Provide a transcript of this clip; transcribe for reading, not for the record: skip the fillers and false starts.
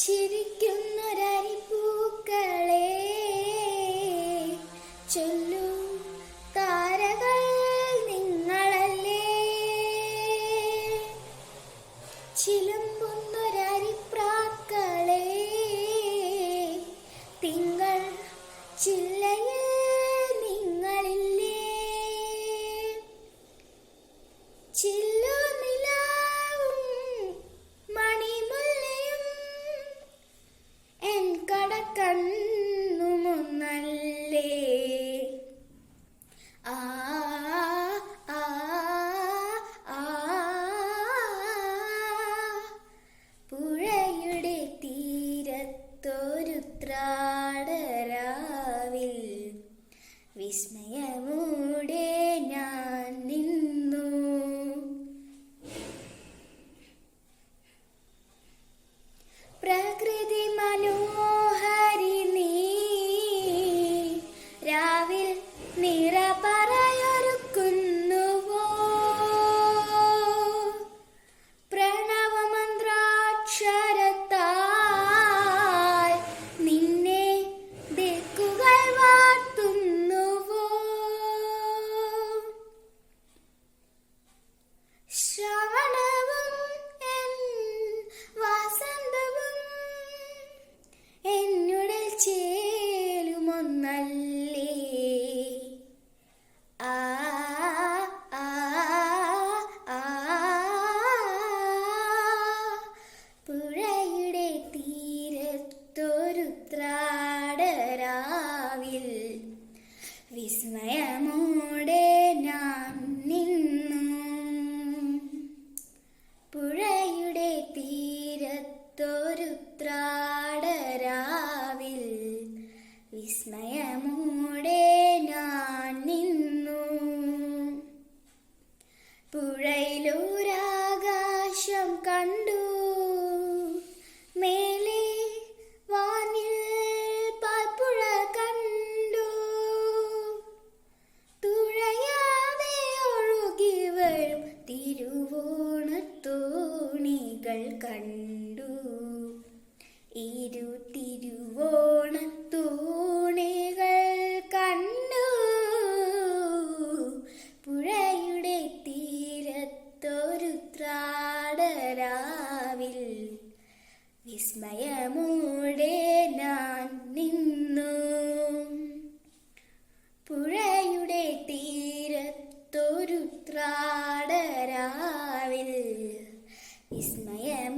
ചിരിക്കുന്നൊരരിപ്പൂക്കളെ ചൊല്ലൂ, താരകൾ നിങ്ങളല്ലേ. ചിലമ്പുന്നൊരരിപ്രാക്കളെ തിങ്കൾ ചില്ലയിൽ നിങ്ങളില്ലേ. ചില്ലുനിലാവും മണിമുല്ലയും എൻ കടക്കണ്ണുമൊന്നല്ലേ. ആ ആ ആ പുഴയുടെ തീരത്തൊരുത്രാടരാവിൽ വിസ്മയമൂടെ ഞാൻ നിന്നു. പ്രകൃതി മനോഹരി നീ രാവിൽ നിറ പറയൊരുക്കുന്നുവോ. പ്രണവമന്ത്രാക്ഷരത്താൽ നിന്നെ ദിക്കുകൾ വാഴ്ത്തുന്നുവോ. ശ്രവണവും എൻ വാസന്തവും എന്നുടൽ ചേലുമൊന്നല്ലേ. ആ ആ ആ പുഴയുടെ തീരത്തൊരുത്രാടരാവിൽ വിസ്മയമോടെ ഞാൻ നിന്നു. പുഴയുടെ തീരത്തൊരുത്രാടരാവിൽ വിസ്മയമോടെ ഞാൻ നിന്നു. പുഴയിലൊരാകാശം കണ്ടു, മേലെ വാനിൽ പാൽപ്പുഴ കണ്ടു. തുഴയാതെ ഒഴുകി വരും തിരുവോണത്തോണികൾ കണ്ടു. ഇരു തിരുവോണത്തോണികൾ കണ്ടു. പുഴയുടെ തീരത്തൊരുത്രാടരാവിൽ വിസ്മയമോടെ ഞാൻ നിന്നു. പുഴയുടെ തീരത്തൊരുത്രാടരാവിൽ വിസ്മയം